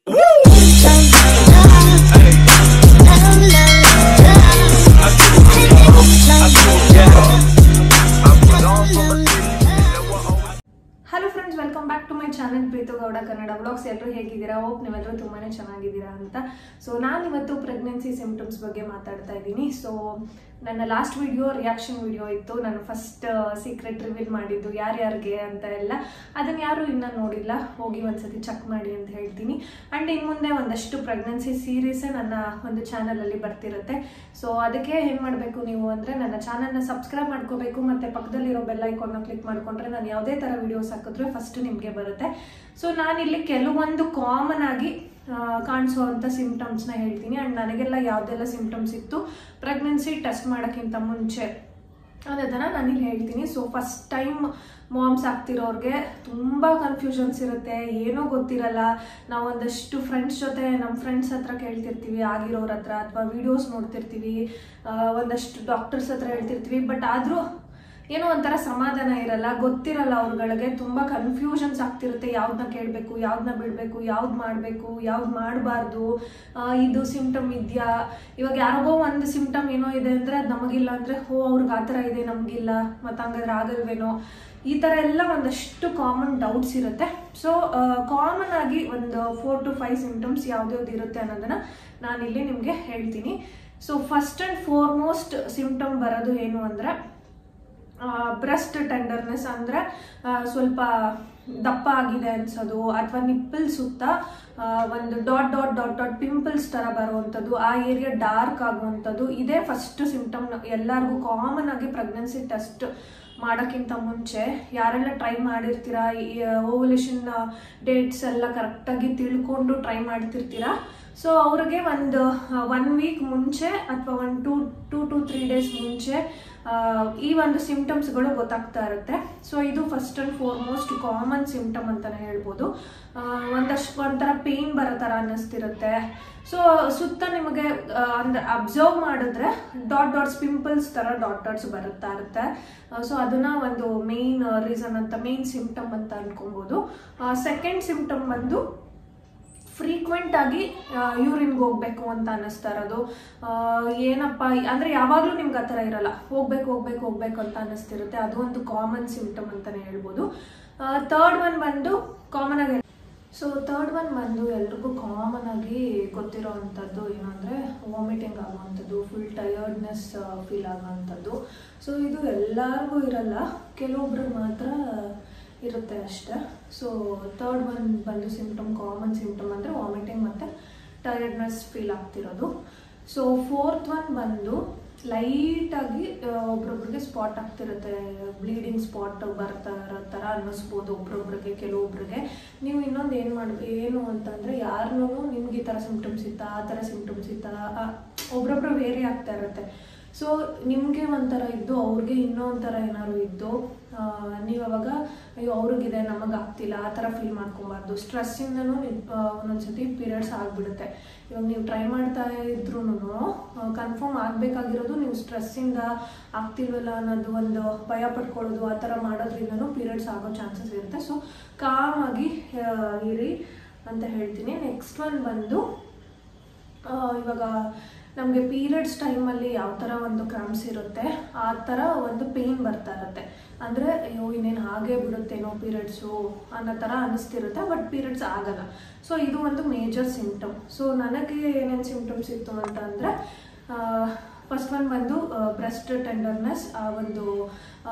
Hello friends, welcome back to my channel Preethu Gowda Kannada vlogs. ಎಲ್ಲರೂ ಹೇಗಿದ್ದೀರಾ? Hope ನೀವೆಲ್ಲರೂ ತುಂಬಾನೇ ಚೆನ್ನಾಗಿದ್ದೀರಾ ಅಂತ. ಸೊ ನಾನು ಇವತ್ತು ಪ್ರೆಗ್ನೆನ್ಸಿ ಸಿಂಪ್ಟಮ್ಸ್ ಬಗ್ಗೆ ಮಾತಾಡ್ತಾ ಇದ್ದೀನಿ. ಸೊ ನನ್ನ ಲಾಸ್ಟ್ ವಿಡಿಯೋ ರಿಯಾಕ್ಷನ್ ವಿಡಿಯೋ ಇತ್ತು. ನಾನು ಫಸ್ಟ್ ಸೀಕ್ರೆಟ್ ರಿವೀಲ್ ಮಾಡಿದ್ದು ಯಾರ್ಯಾರಿಗೆ ಅಂತ ಎಲ್ಲ. ಅದನ್ನು ಯಾರು ಇನ್ನೂ ನೋಡಿಲ್ಲ, ಹೋಗಿ ಒಂದ್ಸತಿ ಚೆಕ್ ಮಾಡಿ ಅಂತ ಹೇಳ್ತೀನಿ. ಆ್ಯಂಡ್ ಇನ್ನು ಮುಂದೆ ಒಂದಷ್ಟು ಪ್ರೆಗ್ನೆನ್ಸಿ ಸೀರೀಸೇ ನನ್ನ ಒಂದು ಚಾನಲಲ್ಲಿ ಬರ್ತಿರುತ್ತೆ. ಸೊ ಅದಕ್ಕೆ ಏನು ಮಾಡಬೇಕು ನೀವು ಅಂದರೆ ನನ್ನ ಚಾನಲ್ನ ಸಬ್ಸ್ಕ್ರೈಬ್ ಮಾಡ್ಕೋಬೇಕು, ಮತ್ತು ಪಕ್ಕದಲ್ಲಿರೋ ಬೆಲ್ ಐಕಾನ್ನ ಕ್ಲಿಕ್ ಮಾಡಿಕೊಂಡ್ರೆ ನಾನು ಯಾವುದೇ ಥರ ವಿಡಿಯೋಸ್ ಹಾಕಿದ್ರೆ ಫಸ್ಟ್ ನಿಮಗೆ ಬರುತ್ತೆ. ಸೊ ನಾನಿಲ್ಲಿ ಕೆಲವೊಂದು ಕಾಮನ್ ಆಗಿ ಕಾಣಿಸುವಂಥ ಸಿಂಪ್ಟಮ್ಸ್ನ ಹೇಳ್ತೀನಿ. ಆ್ಯಂಡ್ ನನಗೆಲ್ಲ ಯಾವುದೆಲ್ಲ ಸಿಂಪ್ಟಮ್ಸ್ ಇತ್ತು ಪ್ರೆಗ್ನೆನ್ಸಿ ಟೆಸ್ಟ್ ಮಾಡೋಕ್ಕಿಂತ ಮುಂಚೆ ಅನ್ನೋದನ್ನು ನಾನಿಲ್ಲಿ ಹೇಳ್ತೀನಿ. ಸೊ ಫಸ್ಟ್ ಟೈಮ್ ಮಾಮ್ಸ್ ಆಗ್ತಿರೋರಿಗೆ ತುಂಬ ಕನ್ಫ್ಯೂಷನ್ಸ್ ಇರುತ್ತೆ, ಏನೂ ಗೊತ್ತಿರಲ್ಲ. ನಾವು ಒಂದಷ್ಟು ಫ್ರೆಂಡ್ಸ್ ಜೊತೆ ನಮ್ಮ ಫ್ರೆಂಡ್ಸ್ ಹತ್ರ ಕೇಳ್ತಿರ್ತೀವಿ, ಆಗಿರೋರ ಹತ್ರ, ಅಥವಾ ವಿಡಿಯೋಸ್ ನೋಡ್ತಿರ್ತೀವಿ, ಒಂದಷ್ಟು ಡಾಕ್ಟರ್ಸ್ ಹತ್ರ ಹೇಳ್ತಿರ್ತೀವಿ. ಬಟ್ ಆದರೂ ಏನೋ ಒಂಥರ ಸಮಾಧಾನ ಇರಲ್ಲ, ಗೊತ್ತಿರಲ್ಲ ಅವ್ರುಗಳಿಗೆ. ತುಂಬ ಕನ್ಫ್ಯೂಷನ್ಸ್ ಆಗ್ತಿರುತ್ತೆ, ಯಾವ್ದನ್ನ ಕೇಳಬೇಕು, ಯಾವ್ದನ್ನ ಬಿಡಬೇಕು, ಯಾವ್ದು ಮಾಡಬೇಕು, ಯಾವ್ದು ಮಾಡಬಾರ್ದು, ಇದು ಸಿಂಪ್ಟಮ್ ಇದೆಯಾ. ಇವಾಗ ಯಾರಿಗೋ ಒಂದು ಸಿಂಪ್ಟಮ್ ಏನೋ ಇದೆ ಅಂದರೆ ಅದು ನಮಗಿಲ್ಲ ಅಂದರೆ ಅವ್ರಿಗೆ ಆ ಥರ ಇದೆ, ನಮಗಿಲ್ಲ, ಮತ್ತು ಹಂಗಾದ್ರೆ ಆಗಲ್ವೇನೋ, ಈ ಥರ ಎಲ್ಲ ಒಂದಷ್ಟು ಕಾಮನ್ ಡೌಟ್ಸ್ ಇರುತ್ತೆ. ಸೊ ಕಾಮನ್ ಆಗಿ ಒಂದು 4 to 5 ಸಿಂಪ್ಟಮ್ಸ್ ಯಾವ್ದ್ಯಾವ್ದು ಇರುತ್ತೆ ಅನ್ನೋದನ್ನು ನಾನಿಲ್ಲಿ ನಿಮಗೆ ಹೇಳ್ತೀನಿ. So first and foremost symptom ಬರೋದು ಏನು ಅಂದರೆ ಬ್ರೆಸ್ಟ್ ಟೆಂಡರ್ನೆಸ್. ಅಂದರೆ ಸ್ವಲ್ಪ ದಪ್ಪ ಆಗಿದೆ ಅನ್ಸೋದು, ಅಥವಾ ನಿಪ್ಪಲ್ ಸುತ್ತ ಒಂದು dot dot dot dot pimples ಥರ ಬರುವಂಥದ್ದು, ಆ ಏರಿಯಾ ಡಾರ್ಕ್ ಆಗುವಂಥದ್ದು, ಇದೇ ಫಸ್ಟ್ ಸಿಂಪ್ಟಮ್. ಎಲ್ಲರಿಗೂ ಕಾಮನ್ ಆಗಿ ಪ್ರೆಗ್ನೆನ್ಸಿ ಟೆಸ್ಟ್ ಮಾಡೋಕ್ಕಿಂತ ಮುಂಚೆ ಯಾರೆಲ್ಲ ಟ್ರೈ ಮಾಡಿರ್ತೀರಾ, ಓವ್ಯುಲೇಷನ್ ಡೇಟ್ಸ್ ಎಲ್ಲ ಕರೆಕ್ಟಾಗಿ ತಿಳ್ಕೊಂಡು ಟ್ರೈ ಮಾಡ್ತಿರ್ತೀರಾ, ಸೊ ಅವ್ರಿಗೆ ಒಂದು 1 ವೀಕ್ ಮುಂಚೆ ಅಥವಾ ಒಂದು 2 to 3 ಡೇಸ್ ಮುಂಚೆ ಈ ಒಂದು ಸಿಂಪ್ಟಮ್ಸ್ಗಳು ಗೊತ್ತಾಗ್ತಾ ಇರುತ್ತೆ. ಸೊ ಇದು first and foremost common symptom ಅಂತಲೇ ಹೇಳ್ಬೋದು. ಒಂಥರ ಪೇಯ್ನ್ ಬರೋ ಥರ ಅನ್ನಿಸ್ತಿರುತ್ತೆ. ಸೊ ಸುತ್ತ ನಿಮಗೆ ಅಂದರೆ ಅಬ್ಸರ್ವ್ ಮಾಡಿದ್ರೆ ಡಾಟ್ ಡಾಟ್ಸ್ ಪಿಂಪಲ್ಸ್ ಥರ ಡಾಟ್ ಡಾಟ್ಸ್ ಬರುತ್ತಾ ಇರುತ್ತೆ. ಸೊ ಅದನ್ನ ಒಂದು ಮೇನ್ ರೀಸನ್ ಅಂತ, ಮೇನ್ ಸಿಂಪ್ಟಮ್ ಅಂತ ಅನ್ಕೊಬೋದು. ಸೆಕೆಂಡ್ ಸಿಂಪ್ಟಮ್ ಬಂದು ಫ್ರೀಕ್ವೆಂಟ್ ಆಗಿ ಯೂರಿನ್ಗೆ ಹೋಗ್ಬೇಕು ಅಂತ ಅನ್ನಿಸ್ತಾ ಇರೋದು. ಏನಪ್ಪ ಅಂದರೆ ಯಾವಾಗಲೂ ನಿಮ್ಗೆ ಆ ಥರ ಇರಲ್ಲ, ಹೋಗ್ಬೇಕು ಅಂತ ಅನ್ನಿಸ್ತಿರುತ್ತೆ. ಅದು ಒಂದು ಕಾಮನ್ ಸಿಂಪ್ಟಮ್ ಅಂತಲೇ ಹೇಳ್ಬೋದು. ಥರ್ಡ್ ಒನ್ ಬಂದು ಕಾಮನ್ ಆಗಿ ಎಲ್ರಿಗೂ ಕಾಮನ್ ಆಗಿ ಗೊತ್ತಿರೋ ಅಂಥದ್ದು ಏನಂದರೆ ವಾಮಿಟಿಂಗ್ ಆಗುವಂಥದ್ದು, ಫುಲ್ ಟಯರ್ಡ್ನೆಸ್ ಫೀಲ್ ಆಗೋವಂಥದ್ದು. ಸೊ ಇದು ಎಲ್ಲರಿಗೂ ಇರಲ್ಲ, ಕೆಲವೊಬ್ರಿಗೆ ಮಾತ್ರ ಇರುತ್ತೆ ಅಷ್ಟೇ. ಸೊ ಥರ್ಡ್ ಒನ್ ಬಂದು ಸಿಂಪ್ಟಮ್, ಕಾಮನ್ ಸಿಂಪ್ಟಮ್ ಅಂದರೆ ವಾಮಿಟಿಂಗ್ ಮತ್ತು ಟಯರ್ಡ್ನೆಸ್ ಫೀಲ್ ಆಗ್ತಿರೋದು. ಸೊ ಫೋರ್ತ್ ಒನ್ ಬಂದು ಲೈಟಾಗಿ ಒಬ್ರೊಬ್ರಿಗೆ ಸ್ಪಾಟ್ ಆಗ್ತಿರುತ್ತೆ, ಬ್ಲೀಡಿಂಗ್ ಸ್ಪಾಟ್ ಬರ್ತಾ ಇರೋ ಥರ ಅನ್ನಿಸ್ಬೋದು ಒಬ್ರೊಬ್ರಿಗೆ, ಕೆಲವೊಬ್ರಿಗೆ. ನೀವು ಇನ್ನೊಂದು ಏನು ಅಂತಂದರೆ ಯಾರನ್ನೂ ನಿಮ್ಗೆ ಈ ಥರ ಸಿಂಪ್ಟಮ್ಸ್ ಇತ್ತಾ, ಆ ಥರ ಸಿಂಪ್ಟಮ್ಸ್ ಇತ್ತಾ, ಒಬ್ರೊಬ್ರು ವೇರಿ ಆಗ್ತಾ ಇರುತ್ತೆ. ಸೊ ನಿಮಗೆ ಒಂಥರ ಇದ್ದು ಅವ್ರಿಗೆ ಇನ್ನೂ ಒಂಥರ ಏನಾದ್ರು ಇದ್ದು ನೀವು ಅವಾಗ ಅಯ್ಯೋ ಅವ್ರಿಗಿದೆ ನಮಗಾಗ್ತಿಲ್ಲ ಆ ಥರ ಫೀಲ್ ಮಾಡ್ಕೊಬಾರ್ದು. ಸ್ಟ್ರೆಸ್ಸಿಂದನೂ ಒಂದೊಂದ್ಸತಿ ಪೀರಿಯಡ್ಸ್ ಆಗಿಬಿಡುತ್ತೆ. ಇವಾಗ ನೀವು ಟ್ರೈ ಮಾಡ್ತಾ ಇದ್ರೂ ಕನ್ಫರ್ಮ್ ಆಗಬೇಕಾಗಿರೋದು ನೀವು ಸ್ಟ್ರೆಸ್ಸಿಂದ ಆಗ್ತಿಲ್ವಲ್ಲ ಅನ್ನೋದು ಒಂದು ಭಯ ಪಡ್ಕೊಳ್ಳೋದು, ಆ ಥರ ಮಾಡೋದ್ರಿಂದನೂ ಪೀರಿಯಡ್ಸ್ ಆಗೋ ಚಾನ್ಸಸ್ ಇರುತ್ತೆ. ಸೊ ಕಾಮಾಗಿ ಇರಿ ಅಂತ ಹೇಳ್ತೀನಿ. ನೆಕ್ಸ್ಟ್ ಒನ್ ಬಂದು ಇವಾಗ ನಮಗೆ ಪೀರಿಯಡ್ಸ್ ಟೈಮಲ್ಲಿ ಯಾವ ಥರ ಒಂದು ಕ್ರಾಂಪ್ಸ್ ಇರುತ್ತೆ ಆ ಥರ ಒಂದು ಪೇಯ್ನ್ ಬರ್ತಾ ಇರುತ್ತೆ. ಅಂದರೆ ಅಯ್ಯೋ ಇನ್ನೇನು ಹಾಗೇ ಬಿಡುತ್ತೇನೋ ಪೀರಿಯಡ್ಸು ಅನ್ನೋ ಥರ ಅನ್ನಿಸ್ತಿರುತ್ತೆ, ಬಟ್ ಪೀರಿಯಡ್ಸ್ ಆಗಲ್ಲ. ಸೊ ಇದು ಒಂದು ಮೇಜರ್ ಸಿಂಪ್ಟಮ್. ಸೊ ನನಗೆ ಏನೇನು ಸಿಂಪ್ಟಮ್ಸ್ ಇತ್ತು ಅಂತ ಅಂದರೆ ಫಸ್ಟ್ ಒನ್ ಬಂದು ಬ್ರೆಸ್ಟ್ ಟೆಂಡರ್ನೆಸ್, ಒಂದು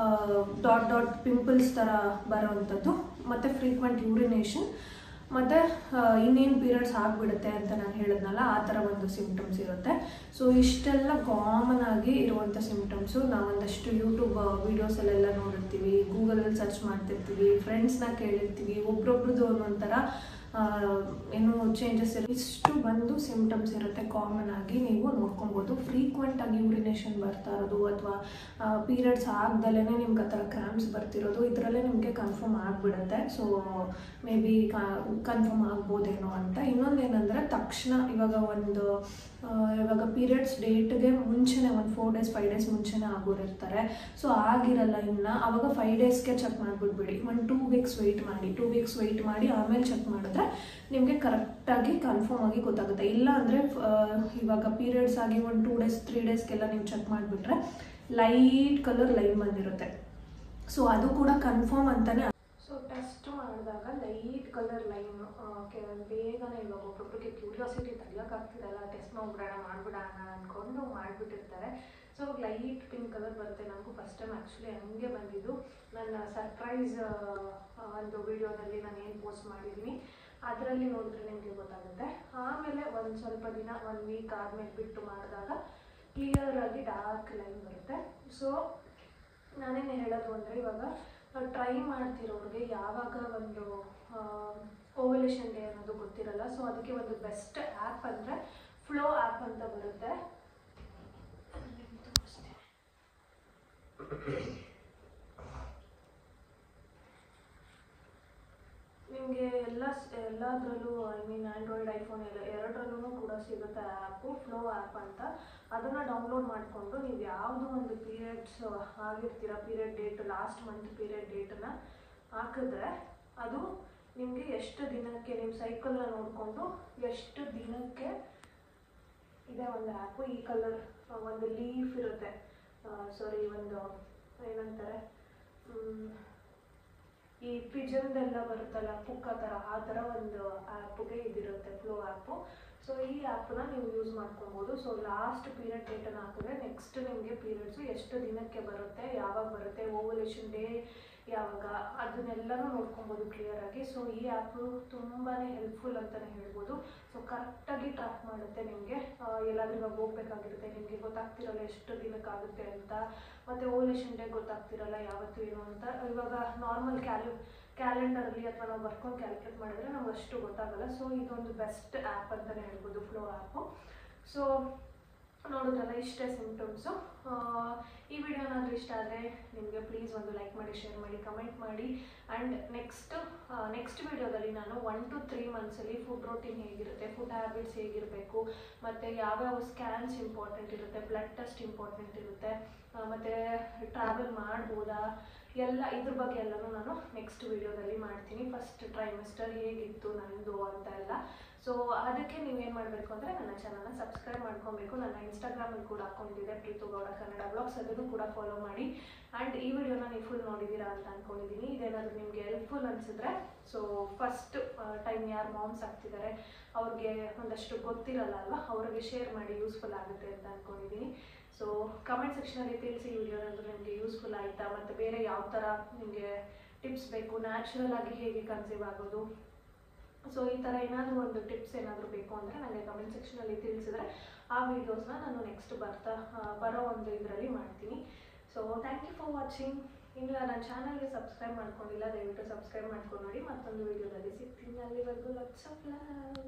ಡಾಟ್ ಡಾಟ್ ಪಿಂಪಲ್ಸ್ ಥರ ಬರೋವಂಥದ್ದು, ಮತ್ತು ಫ್ರೀಕ್ವೆಂಟ್ ಯೂರಿನೇಷನ್, ಮತ್ತು ಇನ್ನೇನು ಪೀರಿಯಡ್ಸ್ ಆಗಿಬಿಡುತ್ತೆ ಅಂತ ನಾನು ಹೇಳಿದ್ನಲ್ಲ ಆ ಥರ ಒಂದು ಸಿಂಪ್ಟಮ್ಸ್ ಇರುತ್ತೆ. ಸೊ ಇಷ್ಟೆಲ್ಲ ಕಾಮನ್ ಆಗಿ ಇರುವಂಥ ಸಿಂಪ್ಟಮ್ಸು. ನಾವೊಂದಷ್ಟು ಯೂಟ್ಯೂಬ್ ವೀಡಿಯೋಸಲ್ಲೆಲ್ಲ ನೋಡಿರ್ತೀವಿ, ಗೂಗಲಲ್ಲಿ ಸರ್ಚ್ ಮಾಡ್ತಿರ್ತೀವಿ, ಫ್ರೆಂಡ್ಸ್ನ ಕೇಳಿರ್ತೀವಿ, ಒಬ್ರೊಬ್ರದ್ದು ಒಂದೊಂಥರ ಏನು ಚೇಂಜಸ್ ಇರುತ್ತೆ. ಇಷ್ಟು ಬಂದು ಸಿಂಪ್ಟಮ್ಸ್ ಇರುತ್ತೆ ಕಾಮನ್ ಆಗಿ, ನೀವು ನೋಡ್ಕೊಬೋದು. ಫ್ರೀಕ್ವೆಂಟ್ ಆಗಿ ಯೂರಿನೇಷನ್ ಬರ್ತಾ ಇರೋದು ಅಥವಾ ಪೀರಿಯಡ್ಸ್ ಆಗ್ದಲೇ ನಿಮ್ಗೆ ಆ ಥರ ಕ್ರಾಂಪ್ಸ್ ಬರ್ತಿರೋದು, ಇದರಲ್ಲೇ ನಿಮಗೆ ಕನ್ಫರ್ಮ್ ಆಗಿಬಿಡುತ್ತೆ. ಸೊ ಮೇ ಬಿ ಕನ್ಫರ್ಮ್ ಆಗ್ಬೋದೇನೋ ಅಂತ. ಇನ್ನೊಂದೇನೆಂದರೆ ತಕ್ಷಣ ಇವಾಗ ಪೀರಿಯಡ್ಸ್ ಡೇಟ್ಗೆ ಮುಂಚೆನೇ ಒಂದು 4 days 5 days ಮುಂಚೆನೇ ಆಗೋರಿರ್ತಾರೆ. ಸೊ ಆಗಿರಲ್ಲ ಇನ್ನು, ಆವಾಗ 5 daysಗೆ ಚೆಕ್ ಮಾಡಿಬಿಡ್ಬೇಡಿ, ಒಂದು 2 weeks ವೆಯ್ಟ್ ಮಾಡಿ ಆಮೇಲೆ ಚೆಕ್ ಮಾಡಿದ್ರೆ ನಿಮಗೆ ಕರೆಕ್ಟಾಗಿ ಕನ್ಫರ್ಮ್ ಆಗಿ ಗೊತ್ತಾಗುತ್ತೆ. ಇಲ್ಲ ಅಂದರೆ ಇವಾಗ ಪೀರಿಯಡ್ಸ್ ಆಗಿ ಒಂದು 2 ಡೇಸ್ 3 ಡೇಸ್ಗೆಲ್ಲ ನೀವು ಚೆಕ್ ಮಾಡಿಬಿಟ್ರೆ ಲೈಟ್ ಕಲರ್ ಲೈನ್ ಬಂದಿರುತ್ತೆ. ಸೊ ಅದು ಕೂಡ ಕನ್ಫರ್ಮ್ ಅಂತಾನೆ. ಸೊ ಟೆಸ್ಟ್ ಮಾಡಿದಾಗ ಲೈಟ್ ಕಲರ್ ಲೈನ್ ಬೇಗನೆ ಇವಾಗ ಒಬ್ಬೊಬ್ಬರಿಗೆ ಕ್ಯೂರಿಯಾಸಿಟಿ ತಡೆಯೋಕ್ಕಾಗ್ತಿರಲ್ಲ, ಟೆಸ್ಟ್ ಮಾಡಿಬಿಡೋಣ ಅಂದ್ಕೊಂಡು ಮಾಡಿಬಿಟ್ಟಿರ್ತಾರೆ. ಸೊ ಲೈಟ್ ಪಿಂಕ್ ಕಲರ್ ಬರುತ್ತೆ. ನನಗೂ ಫಸ್ಟ್ ಟೈಮ್ ಆ್ಯಕ್ಚುಲಿ ಹಂಗೆ ಬಂದಿದ್ದು. ನನ್ನ ಸರ್ಪ್ರೈಸ್ ಒಂದು ವಿಡಿಯೋದಲ್ಲಿ ನಾನು ಏನು ಪೋಸ್ಟ್ ಮಾಡಿದ್ದೀನಿ ಅದರಲ್ಲಿ ನೋಡಿದ್ರೆ ನಿಮಗೆ ಗೊತ್ತಾಗುತ್ತೆ. ಆಮೇಲೆ ಒಂದು ಸ್ವಲ್ಪ ದಿನ 1 ವೀಕ್ ಆದಮೇಲೆ ಬಿಟ್ಟು ಮಾಡಿದಾಗ ಕ್ಲಿಯರ್ ಆಗಿ ಡಾರ್ಕ್ ಲೈನ್ ಬರುತ್ತೆ. ಸೊ ನಾನೇನು ಹೇಳೋದು ಅಂದರೆ, ಇವಾಗ ಟ್ರೈ ಮಾಡ್ತಿರೋರಿಗೆ ಯಾವಾಗ ಒಂದು ಓವಲ್ಯೂಷನ್ ಡೇ ಅನ್ನೋದು ಗೊತ್ತಿರಲ್ಲ. ಸೊ ಅದಕ್ಕೆ ಒಂದು ಬೆಸ್ಟ್ ಆ್ಯಪ್ ಅಂದರೆ ಫ್ಲೋ ಆ್ಯಪ್ ಅಂತ ಬರುತ್ತೆ. ನಿಮಗೆ ಎಲ್ಲದರಲ್ಲೂ ಆ್ಯಂಡ್ರಾಯ್ಡ್ ಐಫೋನ್ ಎರಡರಲ್ಲೂ ಕೂಡ ಸಿಗುತ್ತೆ ಆ್ಯಪು, ಫ್ಲೋ ಆ್ಯಪ್ ಅಂತ. ಅದನ್ನು ಡೌನ್ಲೋಡ್ ಮಾಡಿಕೊಂಡು ನೀವು ಯಾವುದೋ ಒಂದು ಪೀರಿಯಡ್ಸ್ ಆಗಿರ್ತೀರ, period date last month period ಡೇಟನ್ನು ಹಾಕಿದ್ರೆ ಅದು ನಿಮಗೆ ಎಷ್ಟು ದಿನಕ್ಕೆ ನಿಮ್ಮ ಸೈಕಲ್ನ ನೋಡಿಕೊಂಡು ಎಷ್ಟು ದಿನಕ್ಕೆ ಇದೆ ಒಂದು ಆ್ಯಪು. ಈ ಕಲರ್ ಒಂದು ಲೀಫ್ ಇರುತ್ತೆ, ಸಾರಿ ಒಂದು ಏನಂತಾರೆ ಈ ಪಿಜನ್ದೆಲ್ಲ ಬರುತ್ತಲ್ಲ ಪುಕ್ಕ ಥರ, ಆ ಥರ ಒಂದು ಆ್ಯಪ್ಗೆ ಇದಿರುತ್ತೆ ಫ್ಲೋ ಆ್ಯಪು. ಸೊ ಈ ಆ್ಯಪ್ನ ನೀವು ಯೂಸ್ ಮಾಡ್ಕೊಬೋದು. ಸೊ ಲಾಸ್ಟ್ ಪೀರಿಯಡ್ ಡೇಟನ್ನು ಹಾಕಿದ್ರೆ ನೆಕ್ಸ್ಟ್ ನಿಮಗೆ ಪೀರಿಯಡ್ಸು ಎಷ್ಟು ದಿನಕ್ಕೆ ಬರುತ್ತೆ, ಯಾವಾಗ ಬರುತ್ತೆ, ಓವಲ್ಯೂಷನ್ ಡೇ ಯಾವಾಗ, ಅದನ್ನೆಲ್ಲನೂ ನೋಡ್ಕೊಬೋದು ಕ್ಲಿಯರಾಗಿ. ಸೊ ಈ ಆ್ಯಪು ತುಂಬಾ ಹೆಲ್ಪ್ಫುಲ್ ಅಂತಲೇ ಹೇಳ್ಬೋದು. ಸೊ ಕರೆಕ್ಟಾಗಿ ಟ್ರ್ಯಾಕ್ ಮಾಡುತ್ತೆ ನಿಮಗೆ. ಎಲ್ಲಾದ್ರೂ ಇವಾಗ ಹೋಗ್ಬೇಕಾಗಿರುತ್ತೆ, ನಿಮಗೆ ಗೊತ್ತಾಗ್ತಿರಲ್ಲ ಎಷ್ಟು ದಿನಕ್ಕಾಗುತ್ತೆ ಅಂತ, ಮತ್ತು ಓವಲ್ಯೂಷನ್ ಡೇ ಗೊತ್ತಾಗ್ತಿರಲ್ಲ ಯಾವತ್ತು ಏನು ಅಂತ. ಇವಾಗ ನಾರ್ಮಲ್ ಕ್ಯಾಲೆಂಡರಲ್ಲಿ ಅಥವಾ ನಾವು ಬರ್ಕೊಂಡು ಕ್ಯಾಲ್ಕುಲೇಟ್ ಮಾಡಿದ್ರೆ ನಮ್ಗೆ ಅಷ್ಟು ಗೊತ್ತಾಗಲ್ಲ. ಸೊ ಇದೊಂದು ಬೆಸ್ಟ್ ಆ್ಯಪ್ ಅಂತಲೇ ಹೇಳ್ಬೋದು ಫ್ಲೋ ಆ್ಯಪು. ಸೊ ನೋಡೋದ್ರಲ್ಲ ಇಷ್ಟೇ ಸಿಂಪ್ಟಮ್ಸು. ಈ ವಿಡಿಯೋ ಏನಾದರೂ ಇಷ್ಟ ಆದರೆ ನಿಮಗೆ ಪ್ಲೀಸ್ ಒಂದು ಲೈಕ್ ಮಾಡಿ, ಶೇರ್ ಮಾಡಿ, ಕಮೆಂಟ್ ಮಾಡಿ. ಆ್ಯಂಡ್ ನೆಕ್ಸ್ಟ್ ವಿಡಿಯೋದಲ್ಲಿ ನಾನು 1 to 3 ಮಂತ್ಸಲ್ಲಿ ಫುಡ್ ರೋಟೀನ್ ಹೇಗಿರುತ್ತೆ, ಫುಡ್ ಹ್ಯಾಬಿಟ್ಸ್ ಹೇಗಿರಬೇಕು, ಮತ್ತು ಯಾವ್ಯಾವ ಸ್ಕ್ಯಾನ್ಸ್ ಇಂಪಾರ್ಟೆಂಟ್ ಇರುತ್ತೆ, ಬ್ಲಡ್ ಟೆಸ್ಟ್ ಇಂಪಾರ್ಟೆಂಟ್ ಇರುತ್ತೆ, ಮತ್ತು ಟ್ರಾವೆಲ್ ಮಾಡ್ಬೋದಾ, ಎಲ್ಲ ಇದ್ರ ಬಗ್ಗೆ ಎಲ್ಲನೂ ನಾನು ನೆಕ್ಸ್ಟ್ ವಿಡಿಯೋದಲ್ಲಿ ಮಾಡ್ತೀನಿ. ಫಸ್ಟ್ ಟ್ರೈಮೆಸ್ಟರ್ ಹೇಗಿತ್ತು ನಂದು ಅಂತ ಎಲ್ಲ. ಸೊ ಅದಕ್ಕೆ ನೀವೇನು ಮಾಡಬೇಕು ಅಂದರೆ ನನ್ನ ಚಾನಲ್ನ ಸಬ್ಸ್ಕ್ರೈಬ್ ಮಾಡ್ಕೊಬೇಕು. ನನ್ನ ಇನ್ಸ್ಟಾಗ್ರಾಮಲ್ಲಿ ಕೂಡ ಅಕೌಂಟ್ ಇದೆ, ಪ್ರೀತು ಗೌಡ ಕನ್ನಡ ವ್ಲಾಗ್ಸ್, ಅದನ್ನು ಕೂಡ ಫಾಲೋ ಮಾಡಿ. ಆ್ಯಂಡ್ ಈ ವಿಡಿಯೋನ ನೀವು ಫುಲ್ ನೋಡಿದ್ದೀರಾ ಅಂತ ಅಂದ್ಕೊಂಡಿದ್ದೀನಿ. ಇದೇನಾದರೂ ನಿಮಗೆ ಹೆಲ್ಪ್ಫುಲ್ ಅನಿಸಿದ್ರೆ, ಸೊ ಫಸ್ಟ್ ಟೈಮ್ ಯಾರು ಮಾಮ್ಸ್ ಆಗ್ತಿದ್ದಾರೆ ಅವ್ರಿಗೆ ಒಂದಷ್ಟು ಗೊತ್ತಿರಲ್ಲ ಅಲ್ವಾ, ಅವ್ರಿಗೆ ಶೇರ್ ಮಾಡಿ, ಯೂಸ್ಫುಲ್ ಆಗುತ್ತೆ ಅಂತ ಅಂದ್ಕೊಂಡಿದ್ದೀನಿ. ಸೊ ಕಮೆಂಟ್ ಸೆಕ್ಷನಲ್ಲಿ ತಿಳಿಸಿ ಈ ವಿಡಿಯೋ ಏನಾದರೂ ನಿಮಗೆ ಯೂಸ್ಫುಲ್ ಆಯಿತಾ, ಮತ್ತು ಬೇರೆ ಯಾವ ಥರ ನಿಮಗೆ ಟಿಪ್ಸ್ ಬೇಕು, ನ್ಯಾಚುರಲ್ ಆಗಿ ಹೇಗೆ ಕನ್ಸೀವ್ ಆಗೋದು, ಸೊ ಈ ಥರ ಏನಾದರೂ ಒಂದು ಟಿಪ್ಸ್ ಏನಾದರೂ ಬೇಕು ಅಂದರೆ ನನಗೆ ಕಮೆಂಟ್ ಸೆಕ್ಷನಲ್ಲಿ ತಿಳಿಸಿದ್ರೆ ಆ ವೀಡಿಯೋಸ್ನ ನಾನು ನೆಕ್ಸ್ಟ್ ಬರೋ ಒಂದು ಇದರಲ್ಲಿ ಮಾಡ್ತೀನಿ. So thank you for watching. ಇನ್ನು ನನ್ನ ಚಾನಲ್ಗೆ ಸಬ್ಸ್ಕ್ರೈಬ್ ಮಾಡ್ಕೊಂಡಿಲ್ಲ, ದಯವಿಟ್ಟು ಸಬ್ಸ್ಕ್ರೈಬ್ ಮಾಡ್ಕೊಂಡು ನೋಡಿ. ಮತ್ತೊಂದು ವೀಡಿಯೋದಲ್ಲಿ ಸಿಗ್ತೀನಿ. ಅಲ್ಲಿವರೆಗೂ ಲಾಟ್ಸ್ ಆಫ್ ಲವ್.